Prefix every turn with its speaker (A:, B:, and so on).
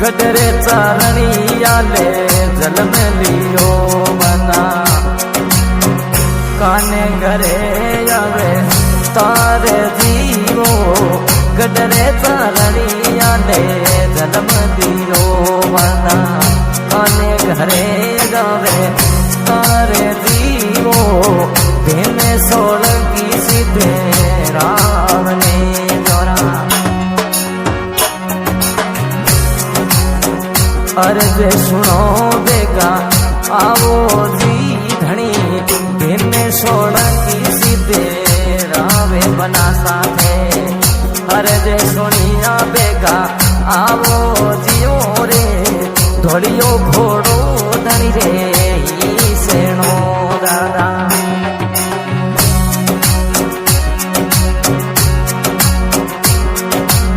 A: गडरे चारणियाले जल में लियो बना काने घरे आवे तारे जीवो गडरे चारणियाले जल में लियो बना काने घरे आवे तारे जीवो भेने सोलंकी सीधे रावने जोरा अर्ज सुनो बेगा आवो जी धनी भेने सोलंकी सीधे रावे बना साथे अर्ज सुनिया बेगा आवो जियो रे धोड़ियो घोड़